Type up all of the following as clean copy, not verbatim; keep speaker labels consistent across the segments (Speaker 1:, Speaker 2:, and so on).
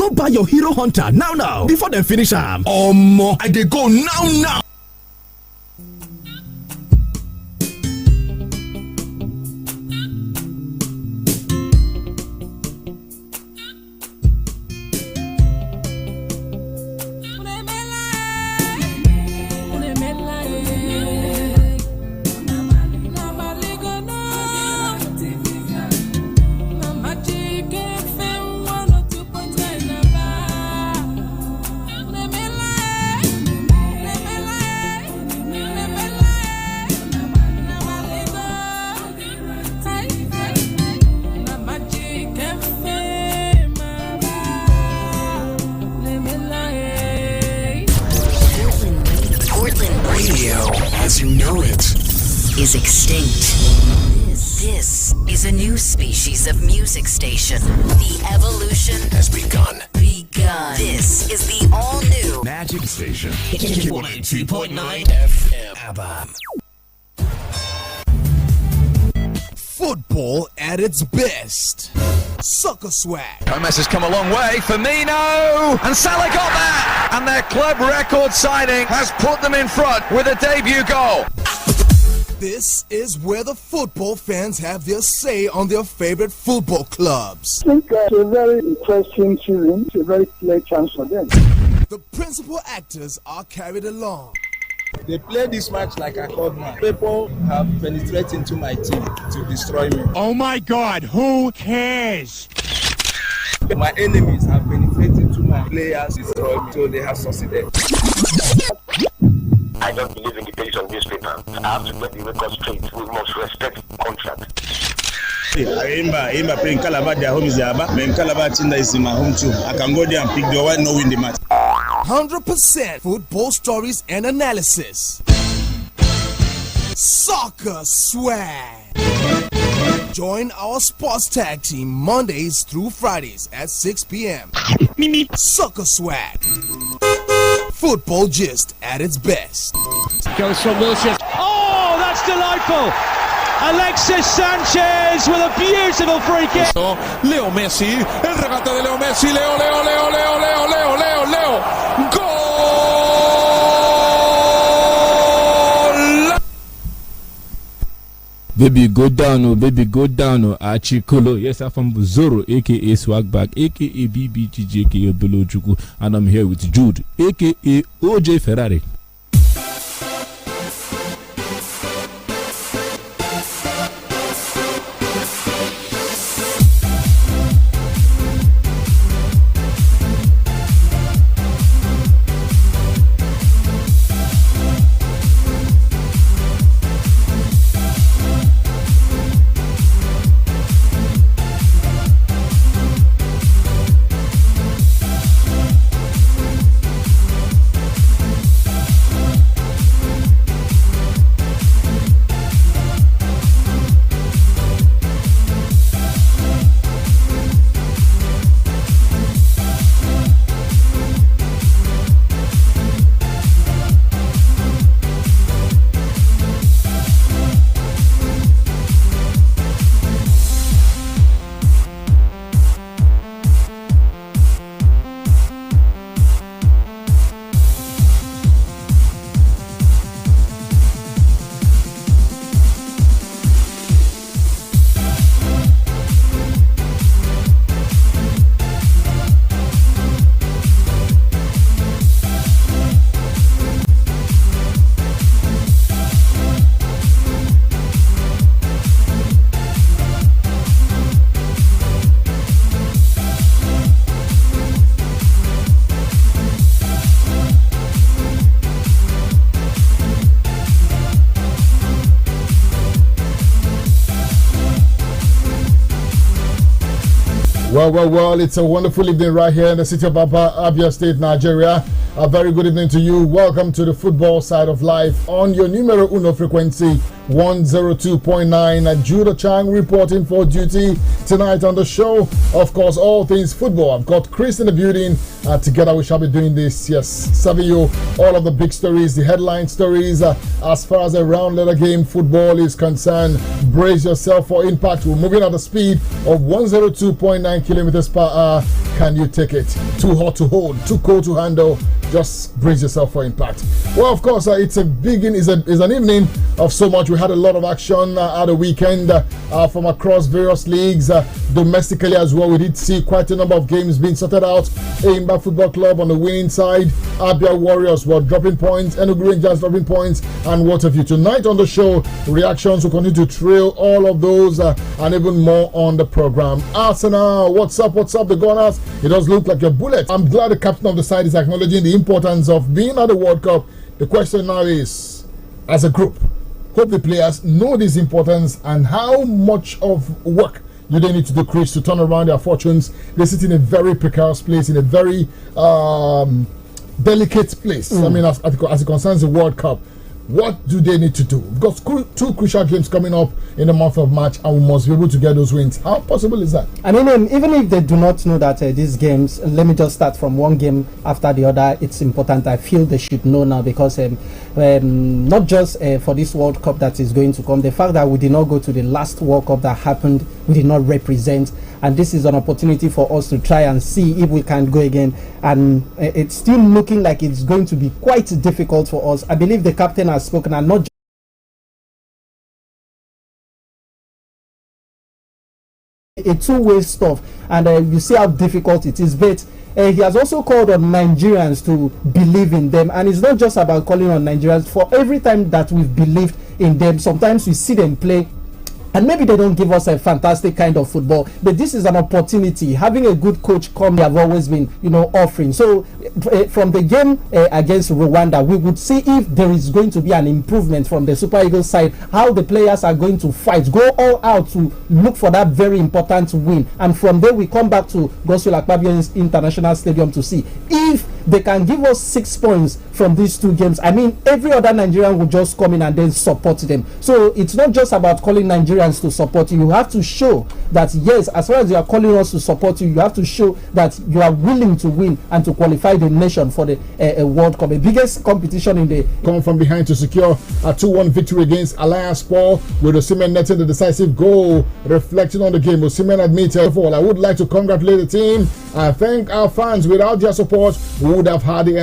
Speaker 1: Go buy your Hero Hunter now before they finish am. Omo, I dey go now.
Speaker 2: As you know it, is extinct. This is a new species of music station. The evolution
Speaker 3: has begun.
Speaker 2: This is the all-new
Speaker 3: Magic Station. 102.9 FM. ABBA.
Speaker 4: Football at its best. Sucker swag.
Speaker 5: Gomez has come a long way. Firmino and Salah got that, and their club record signing has put them in front with a debut goal.
Speaker 4: This is where the football fans have their say on their favorite football clubs.
Speaker 6: I think it's a very interesting season. It's a very clear chance for them.
Speaker 4: The principal actors are carried along.
Speaker 7: They play this match like a hard man. People have penetrated into my team to destroy me.
Speaker 8: Oh my God, who cares?
Speaker 7: My enemies have penetrated into my players to destroy me, so they have succeeded.
Speaker 9: I don't believe in the page of newspaper. I have to get the record straight. We must respect contract.
Speaker 10: Imba playing Calabar, their home is Yaba. When Calabar Tinda is in my home too. I can go there and pick the one, no win the match.
Speaker 4: 100% football stories and analysis. Soccer swag. Join our sports tag team Mondays through Fridays at 6 p.m. Soccer swag. Football gist at its best.
Speaker 8: Goes from Wilshere. Oh, that's delightful. Alexis Sanchez with a beautiful free kick.
Speaker 11: Leo Messi, el regate de Leo Messi, Leo. Goal!
Speaker 12: Baby go down, Achikolo. Yes, I'm from Zoro, aka Swagbag, aka BBGJ, aka Belojuku, and I'm here with Jude, aka OJ Ferrari.
Speaker 13: Well, it's a wonderful evening right here in the city of Abia State, Nigeria. A very good evening to you. Welcome to the football side of life on your numero uno frequency 102.9. Judah Chang reporting for duty tonight on the show. Of course, all things football. I've got Chris in the building. Together we shall be doing this. Yes, serving you all of the big stories, the headline stories. As far as a round letter game football is concerned, brace yourself for impact. We're moving at the speed of 102.9 kilometers per hour. Can you take it? Too hot to hold, too cold to handle. Just brace yourself for impact. Well, of course, it's an evening of so much. We had a lot of action at the weekend from across various leagues, domestically as well. We did see quite a number of games being sorted out. Eimba Football Club on the winning side, Abia Warriors were dropping points, Enugu Rangers dropping points, and what have you. Tonight on the show, reactions will continue to trail all of those and even more on the program. Arsenal, what's up, the Gunners? It does look like a bullet. I'm glad the captain of the side is acknowledging the importance of being at the World Cup. The question now is, as a group, hope the players know this importance and how much of work do they need to do, Chris, to turn around their fortunes. They sit in a very precarious place, in a very delicate place. I mean, as it concerns the World Cup. What do they need to do? We've got two crucial games coming up in the month of March, and we must be able to get those wins. How possible is that?
Speaker 14: I mean, even if they do not know that these games, let me just start from one game after the other. It's important. I feel they should know now because not just for this World Cup that is going to come, the fact that we did not go to the last World Cup that happened, we did not represent. And this is an opportunity for us to try and see if we can go again. And it's still looking like it's going to be quite difficult for us. I believe the captain has spoken, and not just a two-way stuff. And you see how difficult it is. But he has also called on Nigerians to believe in them. And it's not just about calling on Nigerians. For every time that we've believed in them, sometimes we see them play, and maybe they don't give us a fantastic kind of football, but this is an opportunity. Having a good coach come, they have always been, offering. So from the game against Rwanda, we would see if there is going to be an improvement from the Super Eagles side, how the players are going to fight, go all out to look for that very important win. And from there, we come back to Godswill Akpabio International Stadium to see if they can give us 6 points from these two games. I mean, every other Nigerian will just come in and then support them. So it's not just about calling Nigerians to support you. You have to show that, yes, as far as you are calling us to support you, you have to show that you are willing to win and to qualify the nation for the World Cup, the biggest competition in the...
Speaker 13: Come from behind to secure a 2-1 victory against Alliance Sport, with Osimhen netting the decisive goal. Reflecting on the game, Osimhen admitted, I would like to congratulate the team and thank our fans. Without their support, we wouldn't have had the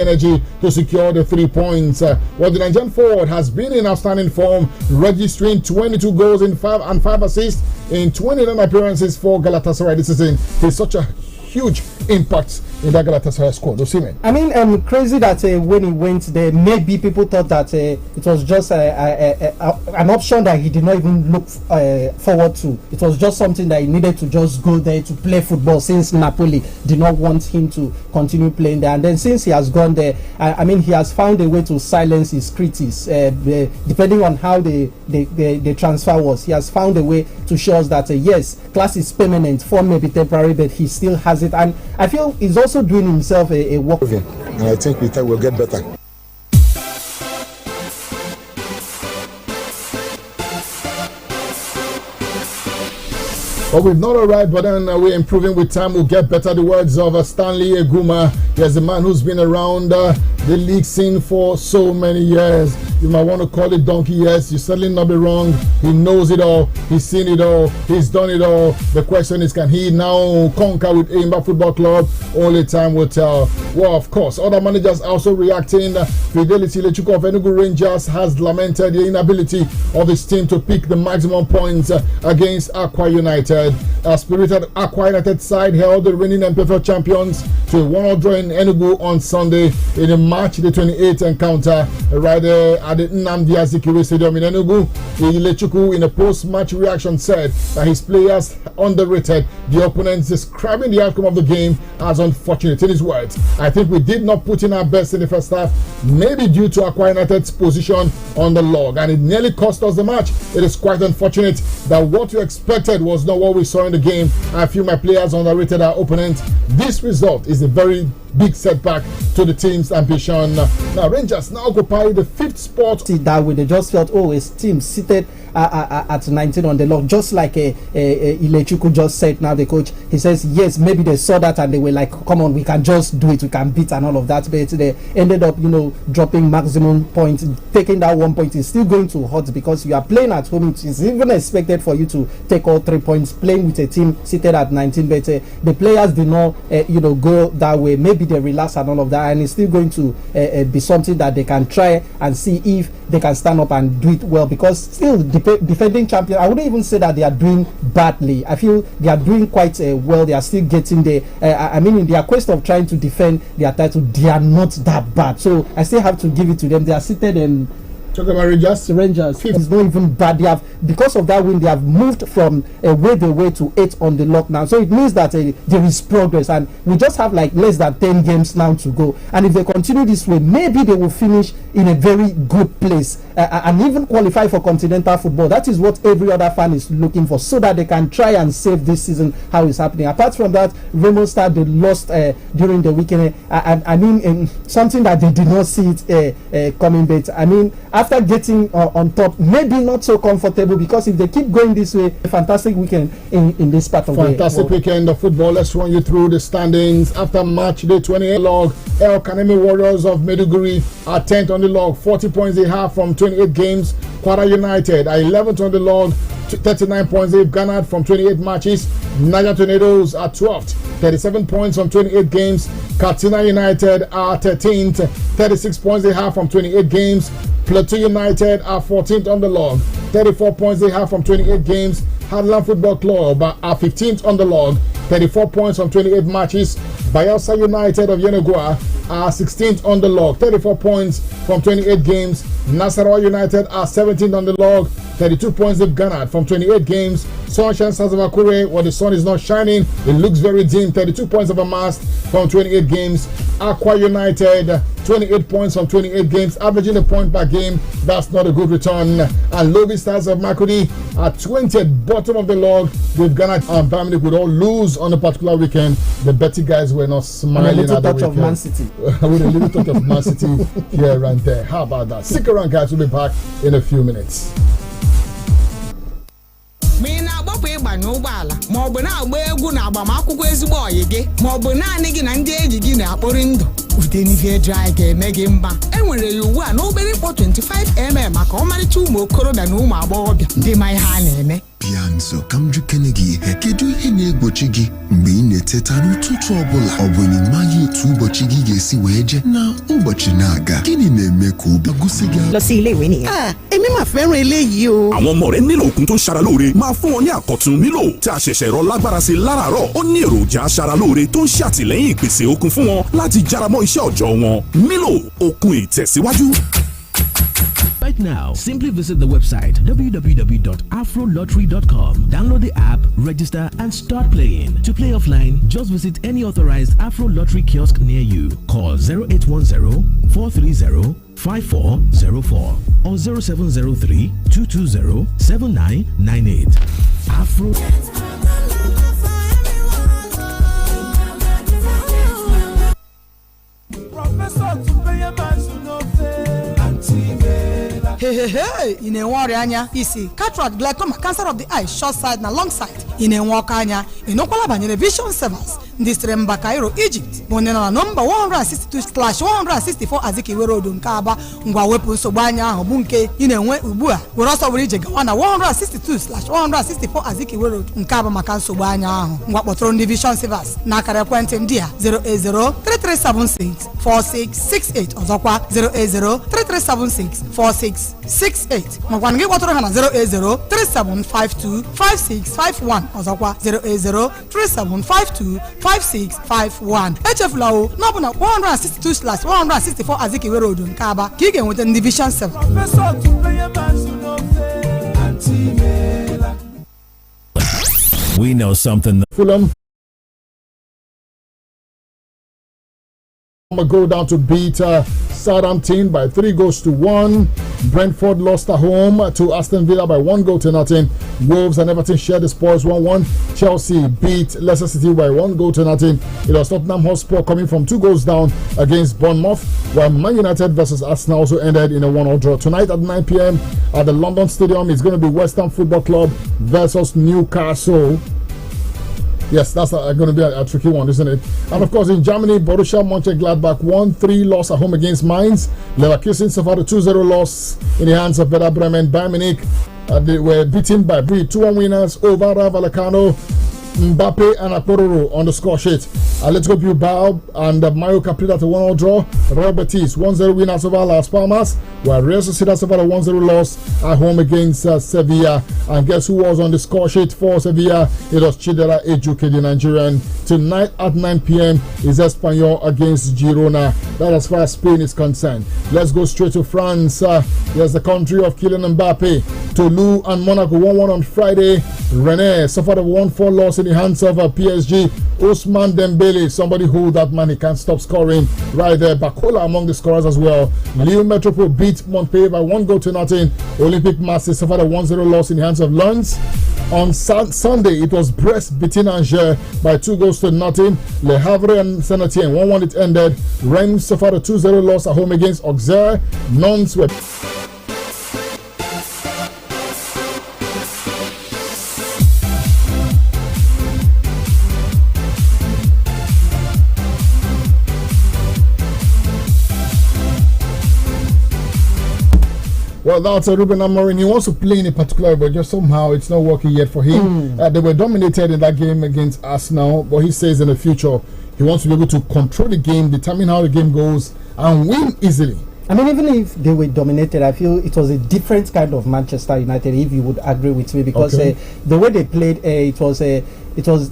Speaker 13: energy to secure the 3 points. Well, the Nigerian forward has been in outstanding form, registering 22 goals and 5 assists in 29 appearances for Galatasaray this season. He's such a huge impact in that Galatasaray squad. Osimhen.
Speaker 14: I mean, crazy that when he went there, maybe people thought that it was just an option that he did not even look forward to. It was just something that he needed to just go there to play football, since Napoli did not want him to continue playing there. And then since he has gone there, I mean, he has found a way to silence his critics. Depending on how the transfer was, he has found a way to show us that yes, class is permanent, form may be temporary, but he still has it. And I feel he's also doing himself a work.
Speaker 15: I think we'll get better.
Speaker 13: But we've not arrived, but then we're improving with time. We'll get better. The words of Stanley Eguma. He's a man who's been around the league scene for so many years. You might want to call it donkey years. You certainly not be wrong. He knows it all. He's seen it all. He's done it all. The question is, can he now conquer with Eimba Football Club? Only time will tell. Well, of course, other managers also reacting. Fidelity Lechuko of Enugu Rangers has lamented the inability of his team to pick the maximum points against Aqua United. A spirited Aqua United side held the reigning MPFL champions to a 1-1 draw in Enugu on Sunday in the March the 28th encounter right there at the Nnamdi Azikiwe Stadium in Enugu. Ilechukwu, in a post-match reaction, said that his players underrated the opponents, describing the outcome of the game as unfortunate. In his words, I think we did not put in our best in the first half, maybe due to Aqua United's position on the log, and it nearly cost us the match. It is quite unfortunate that what you expected was not what we saw in the game. I feel my players underrated our opponent. This result is a very big setback to the team's ambition. Now, Rangers now occupy the 5th spot.
Speaker 14: See that way, they just felt, oh, his team seated at 19 on the log, just like Ilechukwu just said. Now the coach, he says, yes, maybe they saw that and they were like, come on, we can just do it, we can beat and all of that. But they ended up, dropping maximum points. Taking that 1 point is still going to hurt because you are playing at home. It is even expected for you to take all 3 points playing with a team seated at 19. But the players did not, go that way. Maybe they relax and all of that, and it's still going to be something that they can try and see if they can stand up and do it well, because still defending champion, I wouldn't even say that they are doing badly. I feel they are doing quite well. They are still getting there. In their quest of trying to defend their title, they are not that bad. So I still have to give it to them. They are seated in Rangers. It's not even bad. They have, because of that win, they have moved from where they were to 8 on the lock now. So it means that there is progress, and we just have like less than 10 games now to go. And if they continue this way, maybe they will finish in a very good place and even qualify for continental football. That is what every other fan is looking for, so that they can try and save this season how it's happening. Apart from that, Remo Star, they lost during the weekend. Something that they did not see it coming. But after getting on top, maybe not so comfortable, because if they keep going this way, a fantastic weekend in this part of the world.
Speaker 13: Fantastic weekend of football. Let's run you through the standings. After match day 28 log, El Kanemi Warriors of Maiduguri are 10th on the log, 40 points they have from 28 games. Kwara United are 11th on the log, 39 points they've garnered from 28 matches. Niger Tornadoes are 12th, 37 points from 28 games. Katsina United are 13th, 36 points they have from 28 games. Plateau United are 14th on the log, 34 points they have from 28 games. Hadland Football Club are 15th on the log, 34 points from 28 matches. Bayelsa United of Yenagoa are 16th on the log, 34 points from 28 games. Nasarawa United are 17th on the log, 32 points they've garnered from 28 games. Sunshine Stars of Akure, where the sun is not shining, it looks very dim, 32 points have amassed from 28 games. Aqua United, 28 points from 28 games, averaging a point per game. That's not a good return. And Lobby Stars of Makudi are 20th, bottom of the log. They've garnered, and Bamini would all lose on a particular weekend. The Betty guys were not smiling
Speaker 14: and a little
Speaker 13: at the
Speaker 14: touch
Speaker 13: weekend.
Speaker 14: of Man City.
Speaker 13: With a little touch of Man City here and there. How about that? Stick around, guys. We'll be back in a few minutes.
Speaker 16: na-agbapụ ịgbanye ụgbọala ma ọ bụ na-agba egwu na agbamakwụkwọ ezigbo ọyị gị ma ọ bụ naanị gị na ndị enyi gị na-akpọrị ndụ Udenive Dry ga-eme gị mma. Enwere ya ugbu a n'obere mkpọ 25mm maka ọmarịcha ụmụ okorobịa na ụmụ agbọghọbịa ndị ma ihe a na-eme.
Speaker 17: Bịa nso ka m jikene gị ihe. Kedu ihe na-egbochi gị mgbe ị na-eteta n'ụtụtụ ọbụla? Ọ bụ na ị maghị etu ụbọchị gị ga-esi wee je na ụbọchị na-aga? Gịnị na-eme ka obi agụsị gị?
Speaker 18: Lọ sí ilé ìwé nìyẹn. Èmi máa fẹ́ràn eléyìí o.
Speaker 1: Àwọn ọmọ rẹ nílò òkun tó ń ṣara lóore. Máa fún wọn ní àkọ́tún Milo tí a ṣẹ̀ṣẹ̀ rọ lágbára sí láràárọ̀. Ó ní èròjà aṣara lóore tó ń ṣàtìlẹ́yìn ìpèsè okun fún wọn láti járamọ́ iṣẹ́ òòjọ́ wọn. Milo, okun ìtẹ̀síwájú.
Speaker 19: Right now, simply visit the website www.afrolottery.com. Download the app, register, and start playing. To play offline, just visit any authorized Afro Lottery kiosk near you. Call 0810-430-5404 or 0703-220-7998. Afro.
Speaker 20: Hey, in a worry anya, isi, cataract, glaucoma, cancer of the eye, short side na long side. In a walk anya, in Okwala Banyere Vision Service, Distremba Cairo, Egypt. Bonena number 162/164 Azikiwe Road Nkaba, Ngwa Wepu Sobanya, Obunke, in a way Ubua. We're also reaching 162/164 Azikiwe Road Nkaba Makan Sobanya, Ngwapotron Division Service, Nakara Quentin Dia, 080-3376-4668, Ozokwa 080-3376-4668. Mwakwangi Waterhana 080-3752-5651, Ozokwa 080-3752-5651. HF Lao, Nobuna 162/164 Azikiwe Road Nkaba, Kigen with the Division 7.
Speaker 1: We know something.
Speaker 13: Fulham Go down to beat Southampton by 3-1. Brentford lost at home to Aston Villa by 1-0. Wolves and Everton shared the spoils 1-1. Chelsea beat Leicester City by 1-0. It was Tottenham Hotspur coming from 2 goals down against Bournemouth, while Man United versus Arsenal also ended in a 1-1 draw. Tonight at 9 p.m. at the London Stadium, it's going to be West Ham Football Club versus Newcastle. Yes, that's going to be a tricky one, isn't it? And of course, in Germany, Borussia Mönchengladbach 1-3 loss at home against Mainz. Leverkusen suffered a 2-0 loss in the hands of Werder Bremen. Bayern Munich, they were beaten by Bree. 2-1 winners over Rayo Vallecano, Mbappe and Apororo on the score sheet. Atletico Bilbao and Mallorca played at a 1-1 draw. Real Betis 1-0 winners over Las Palmas, while Real Sociedad suffered a 1-0 loss at home against Sevilla. And guess who was on the score sheet for Sevilla? It was Chidera Ejuke, the Nigerian. Tonight at 9 p.m. is Espanyol against Girona. That as far as Spain is concerned. Let's go straight to France. Here's the country of Kylian Mbappe. Toulouse and Monaco 1-1 on Friday. Rennes suffered a 1-4 loss in the hands of PSG. Ousmane Dembele, somebody who that man, he can't stop scoring right there. Bakola among the scorers as well. Lyon Metropole beat Montpellier by 1-0. Olympique Marseille suffered a 1-0 loss in the hands of Lens. On Sunday, it was Brest beating Angers by 2-0. Le Havre and Saint-Etienne 1-1 it ended. Rennes suffered a 2-0 loss at home against Auxerre. Nantes were well, that's Ruben Amorim. He wants to play in a particular way, but just somehow it's not working yet for him. They were dominated in that game against Arsenal, but he says in the future he wants to be able to control the game, determine how the game goes, and win easily.
Speaker 14: I mean, even if they were dominated, I feel it was a different kind of Manchester United, if you would agree with me, because the way they played, it was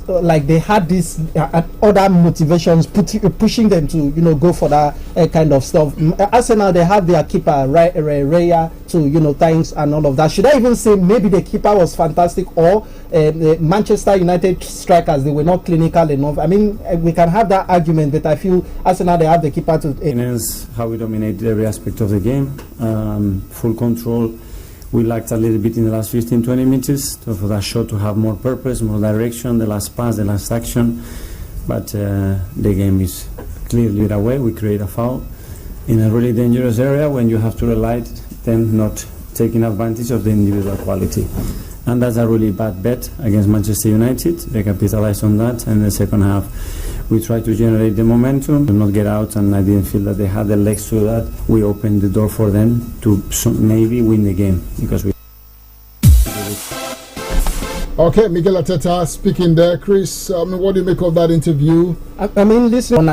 Speaker 14: like they had this other motivations pushing them to go for that kind of stuff. Arsenal, they have their keeper Raya to thanks and all of that. Should I even say maybe the keeper was fantastic, or the Manchester United strikers, they were not clinical enough? I mean, we can have that argument, but I feel Arsenal, they have the keeper to
Speaker 21: enhance how we dominate every aspect of the game. Full control. We lacked a little bit in the last 15-20 minutes for that shot to have more purpose, more direction, the last pass, the last action. But the game is clearly away. We create a foul in a really dangerous area when you have to rely them not taking advantage of the individual quality. And that's a really bad bet against Manchester United. They capitalized on that, and in the second half we tried to generate the momentum, to not get out, and I didn't feel that they had the legs to that. We opened the door for them to maybe win the game, because we...
Speaker 13: Okay, Mikel Arteta speaking there. Chris, what do you make of that interview?
Speaker 14: I mean, listen,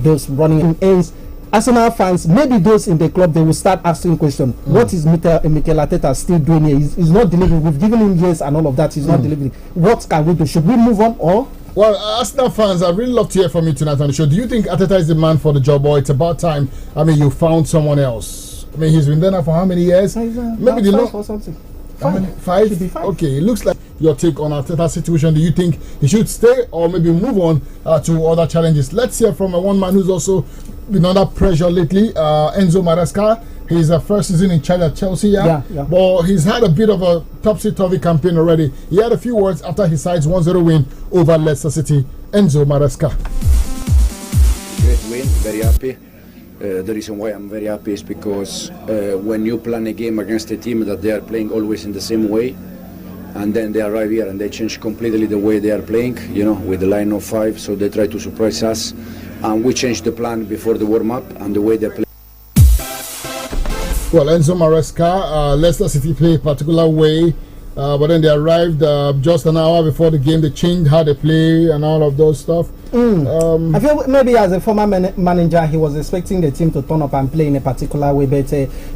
Speaker 14: those running ends, Arsenal fans, maybe those in the club, they will start asking questions. What is Mikel Arteta still doing here? He's not delivering. We've given him years and all of that. He's not delivering. What can we do? Should we move on, or?
Speaker 13: Well, Arsenal fans, I'd really love to hear from you tonight on the show. Do you think Arteta is the man for the job, or it's about time, you found someone else? I mean, he's been there now for how many years? Maybe the
Speaker 14: or something.
Speaker 13: How many? 5? Should be 5. Okay, it looks like your take on Arteta's situation. Do you think he should stay or maybe move on to other challenges? Let's hear from one man who's also been under pressure lately, Enzo Maresca. He's first season in charge at Chelsea, but he's had a bit of a topsy-turvy campaign already. He had a few words after his side's 1-0 win over Leicester City. Enzo Maresca.
Speaker 22: Great win, very happy. The reason why I'm very happy is because when you plan a game against a team that they are playing always in the same way, and then they arrive here and they change completely the way they are playing, with the line of 5, so they try to surprise us, and we changed the plan before the warm-up and the way they play.
Speaker 13: Well, Enzo Maresca, Leicester City play a particular way, but then they arrived just an hour before the game. They changed how they play and all of those stuff.
Speaker 14: I feel maybe as a former manager, he was expecting the team to turn up and play in a particular way, but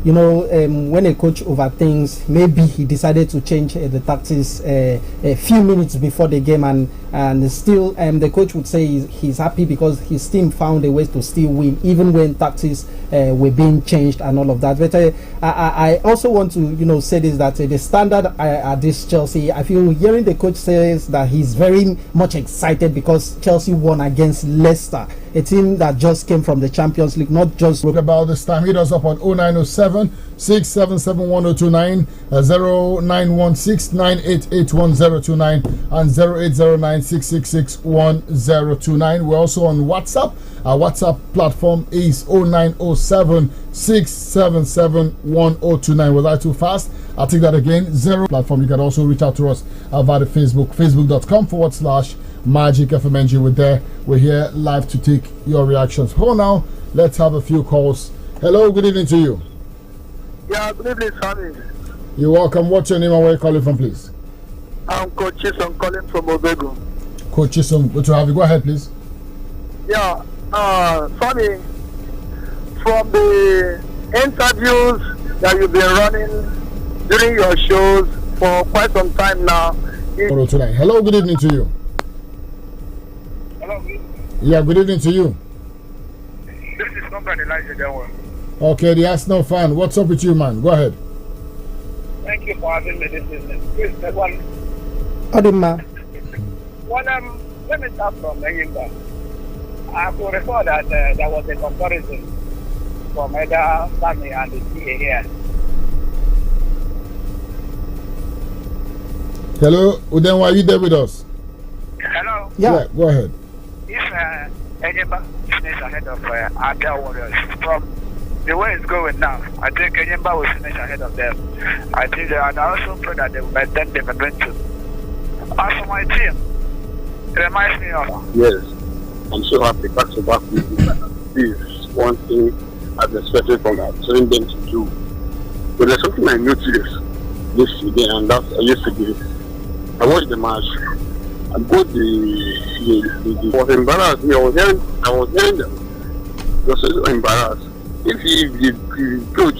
Speaker 14: when a coach overthinks, maybe he decided to change the tactics a few minutes before the game, and and still the coach would say he's happy because his team found a way to still win even when tactics were being changed and all of that. But I also want to say this, that the standard at this Chelsea, I feel hearing the coach says that he's very much excited because Chelsea won against Leicester, a team that just came from the Champions League, not just
Speaker 13: about this time. Hit us up on 0907 677 1029, 0916 988 1029, and 0809 666 1029. We're also on WhatsApp. Our WhatsApp platform is 0907 677 1029. Was I too fast? I'll take that again. Zero platform. You can also reach out to us via the facebook.com/Magic FMNG. We're here live to take your reactions. Hold now, let's have a few calls. Hello, good evening to you.
Speaker 6: Yeah, good evening, Sammy.
Speaker 13: You're welcome. What's your name and where are you calling from, please?
Speaker 6: I'm Coach Chisom calling from Obego.
Speaker 13: Coach Chisom, good to have you. Go ahead, please.
Speaker 6: Yeah, Sammy, from the interviews that you've been running during your shows for quite some time now.
Speaker 13: Hello, good evening to you.
Speaker 6: Hello.
Speaker 13: Yeah, good evening to you.
Speaker 6: This is Comrade Elijah Denver.
Speaker 13: Okay, the Arsenal fan. What's up with you, man? Go ahead.
Speaker 6: Thank you for having me this evening. Please, one.
Speaker 14: Adima.
Speaker 6: Let me start from Enyimba. I could recall that there was a comparison from either Sammy and the CA here.
Speaker 13: Hello, Uden, are you there with us?
Speaker 6: Hello?
Speaker 13: Yeah, go ahead.
Speaker 6: If Enyimba finishes ahead of Abia Warriors, from the way it's going now, I think Enyimba will finish ahead of them. I think and I also pray that they will maintain the momentum. As for my team, it reminds me of...
Speaker 9: Yes, I'm so happy back to back with you. This is one thing I've expected from our training them to do. But there's something I noticed yesterday, and that's yesterday. I watched the match. I got the was embarrassed. I was hearing them. They were so embarrassed. If the coach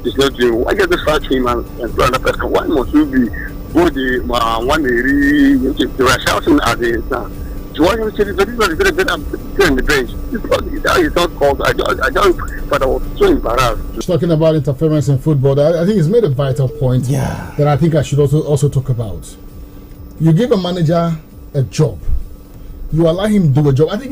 Speaker 9: is not doing, why get the first team and play another person? Why must you be go the one they were shouting at the stand? So why you say this is very good in the bench? That is not called. I don't. But I was so embarrassed.
Speaker 13: Talking about interference in football, I think he's made a vital point that I think I should also talk about. You give a manager a job, you allow him to do a job. I think